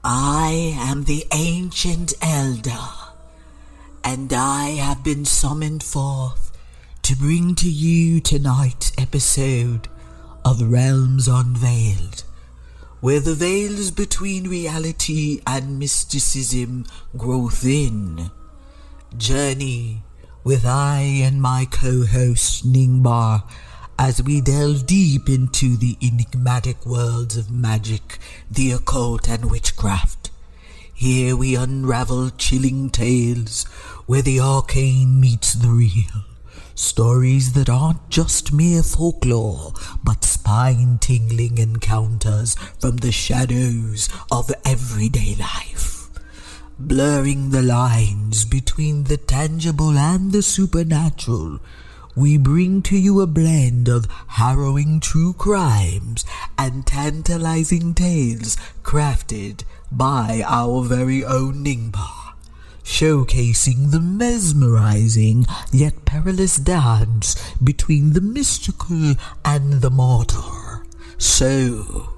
I am the ancient elder, and I have been summoned forth to bring to you tonight's episode of Realms Unveiled, where the veils between reality and mysticism grow thin. Journey with I and my co-host Ningbar as we delve deep into the enigmatic worlds of magic, the occult and witchcraft. Here we unravel chilling tales where the arcane meets the real. Stories that aren't just mere folklore, but spine-tingling encounters from the shadows of everyday life. Blurring the lines between the tangible and the supernatural, we bring to you a blend of harrowing true crimes and tantalizing tales crafted by our very own Ningbar, showcasing the mesmerizing yet perilous dance between the mystical and the mortal. So,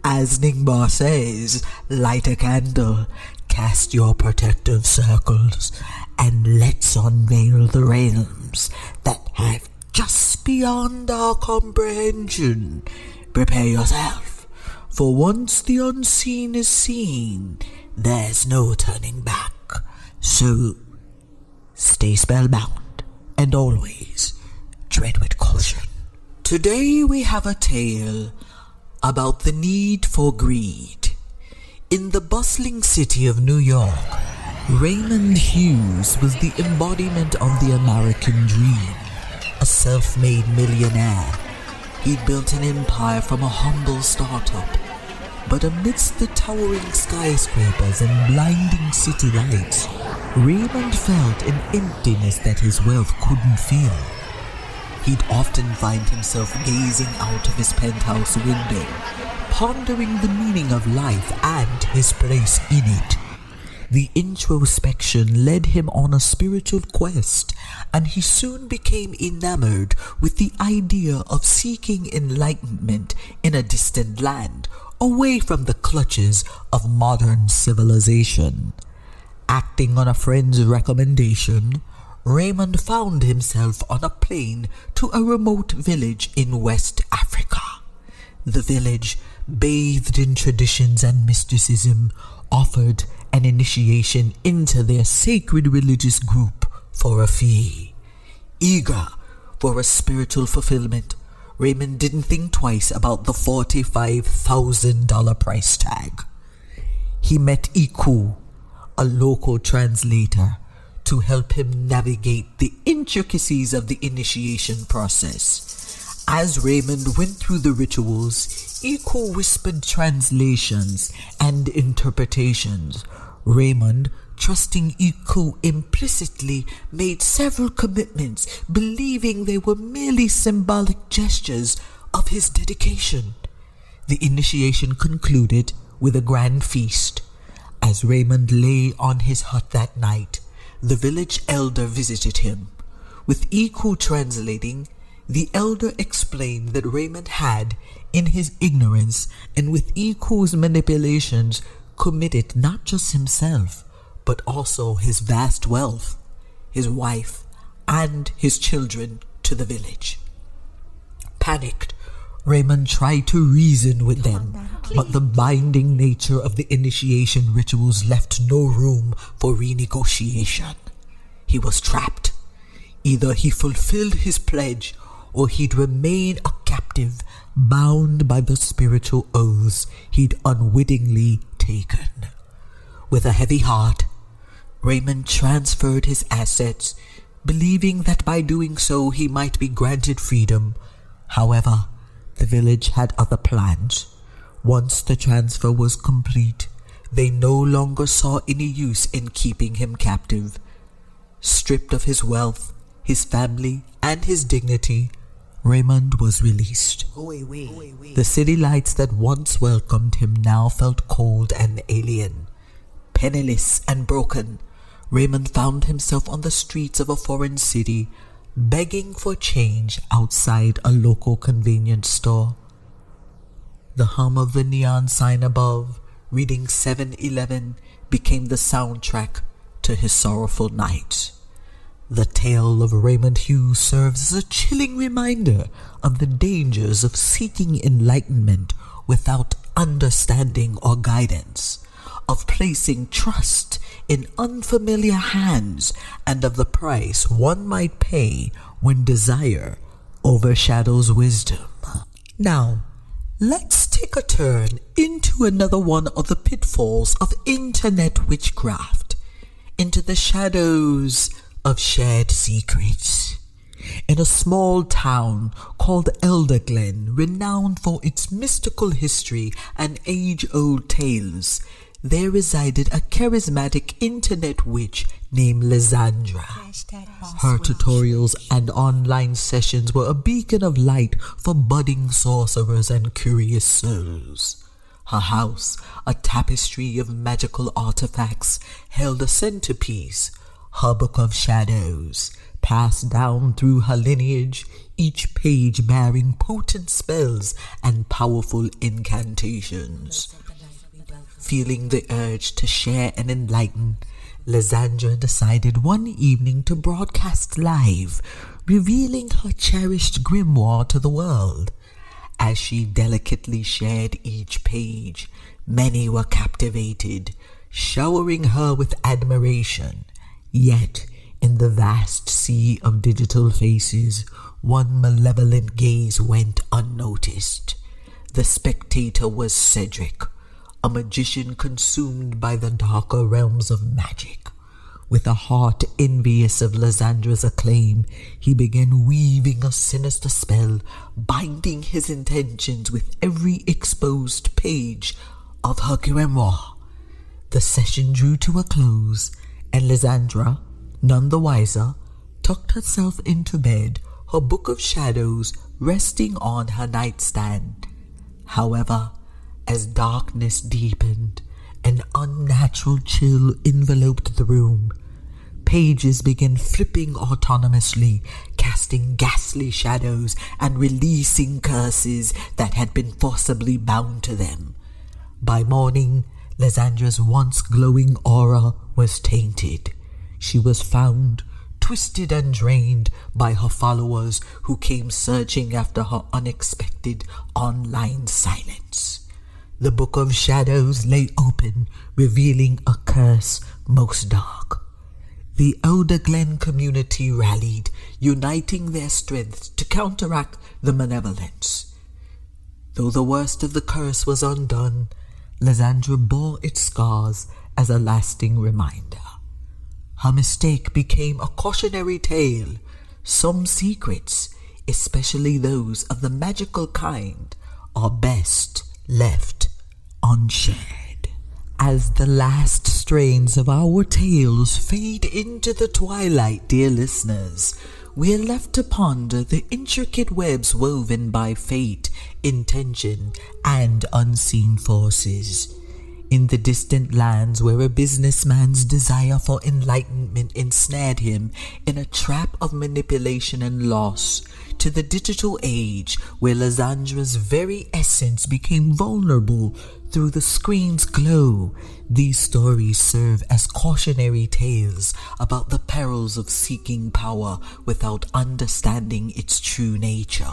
as Ningbar says, light a candle, cast your protective circles, and let's unveil the realms that have just beyond our comprehension. Prepare yourself, for once the unseen is seen, there's no turning back. So, stay spellbound, and always tread with caution. Today we have a tale about the need for greed. In the bustling city of New York, Raymond Hughes was the embodiment of the American dream. A self-made millionaire, he'd built an empire from a humble startup. But amidst the towering skyscrapers and blinding city lights, Raymond felt an emptiness that his wealth couldn't fill. He'd often find himself gazing out of his penthouse window, pondering the meaning of life and his place in it. The introspection led him on a spiritual quest, and he soon became enamored with the idea of seeking enlightenment in a distant land, away from the clutches of modern civilization. Acting on a friend's recommendation, Raymond found himself on a plane to a remote village in West Africa. The village, bathed in traditions and mysticism, offered an initiation into their sacred religious group for a fee. Eager for a spiritual fulfillment, Raymond didn't think twice about the $45,000 price tag. He met Iku, a local translator, to help him navigate the intricacies of the initiation process. As Raymond went through the rituals, Iku whispered translations and interpretations. Raymond, trusting Iku implicitly, made several commitments, believing they were merely symbolic gestures of his dedication. The initiation concluded with a grand feast. As Raymond lay on his hut that night, the village elder visited him. With Iku translating, the elder explained that Raymond had, in his ignorance and with Iku's manipulations, committed not just himself, but also his vast wealth, his wife, and his children to the village. Panicked, Raymond tried to reason with them, but the binding nature of the initiation rituals left no room for renegotiation. He was trapped. Either he fulfilled his pledge, or he'd remain a captive, bound by the spiritual oaths he'd unwittingly taken. With a heavy heart, Raymond transferred his assets, believing that by doing so he might be granted freedom. However, the village had other plans. Once the transfer was complete, they no longer saw any use in keeping him captive. Stripped of his wealth, his family, and his dignity, Raymond was released. The city lights that once welcomed him now felt cold and alien. Penniless and broken, Raymond found himself on the streets of a foreign city, begging for change outside a local convenience store. The hum of the neon sign above reading 711 became the soundtrack to his sorrowful night. The tale of Raymond Hughes serves as a chilling reminder of the dangers of seeking enlightenment without understanding or guidance, of placing trust in unfamiliar hands, and of the price one might pay when desire overshadows wisdom. Now, let's take a turn into another one of the pitfalls of internet witchcraft, into the shadows of shared secrets. In a small town called Elderglen, renowned for its mystical history and age-old tales, there resided a charismatic internet witch named Lysandra. Her tutorials and online sessions were a beacon of light for budding sorcerers and curious souls. Her house, a tapestry of magical artifacts, held a centerpiece, her Book of Shadows, passed down through her lineage, each page bearing potent spells and powerful incantations. Feeling the urge to share and enlighten, Lysandra decided one evening to broadcast live, revealing her cherished grimoire to the world. As she delicately shared each page, many were captivated, showering her with admiration. Yet, in the vast sea of digital faces, one malevolent gaze went unnoticed. The spectator was Cedric, a magician consumed by the darker realms of magic. With a heart envious of Lysandra's acclaim, he began weaving a sinister spell, binding his intentions with every exposed page of her grimoire. The session drew to a close, and Lysandra, none the wiser, tucked herself into bed, her Book of Shadows resting on her nightstand. However, as darkness deepened, an unnatural chill enveloped the room. Pages began flipping autonomously, casting ghastly shadows and releasing curses that had been forcibly bound to them. By morning, Lysandra's once glowing aura was tainted. She was found, twisted and drained by her followers who came searching after her unexpected online silence. The Book of Shadows lay open, revealing a curse most dark. The Elderglen community rallied, uniting their strength to counteract the malevolence. Though the worst of the curse was undone, Lysandra bore its scars as a lasting reminder. Her mistake became a cautionary tale. Some secrets, especially those of the magical kind, are best left unshared. As the last strains of our tales fade into the twilight, dear listeners, we are left to ponder the intricate webs woven by fate, intention, and unseen forces. In the distant lands where a businessman's desire for enlightenment ensnared him in a trap of manipulation and loss, to the digital age where Lysandra's very essence became vulnerable through the screen's glow, these stories serve as cautionary tales about the perils of seeking power without understanding its true nature.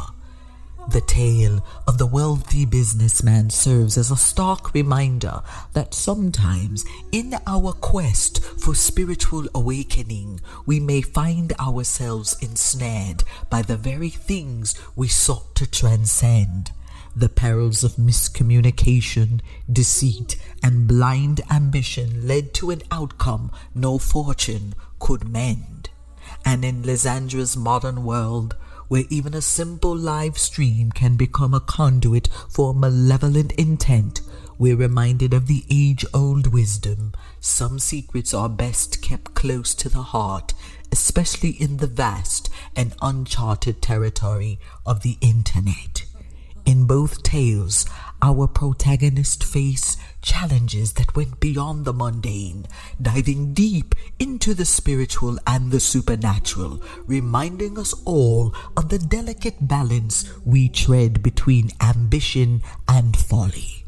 The tale of the wealthy businessman serves as a stark reminder that sometimes in our quest for spiritual awakening, we may find ourselves ensnared by the very things we sought to transcend. The perils of miscommunication, deceit, and blind ambition led to an outcome no fortune could mend. And in Lysandra's modern world, where even a simple live stream can become a conduit for malevolent intent, we're reminded of the age-old wisdom. Some secrets are best kept close to the heart, especially in the vast and uncharted territory of the internet. In both tales, our protagonist faced challenges that went beyond the mundane, diving deep into the spiritual and the supernatural, reminding us all of the delicate balance we tread between ambition and folly.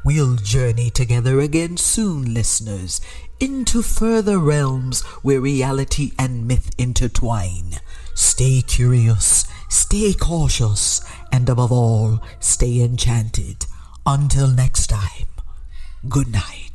We'll journey together again soon, listeners, into further realms where reality and myth intertwine. Stay curious, stay cautious, and above all, stay enchanted. Until next time, good night.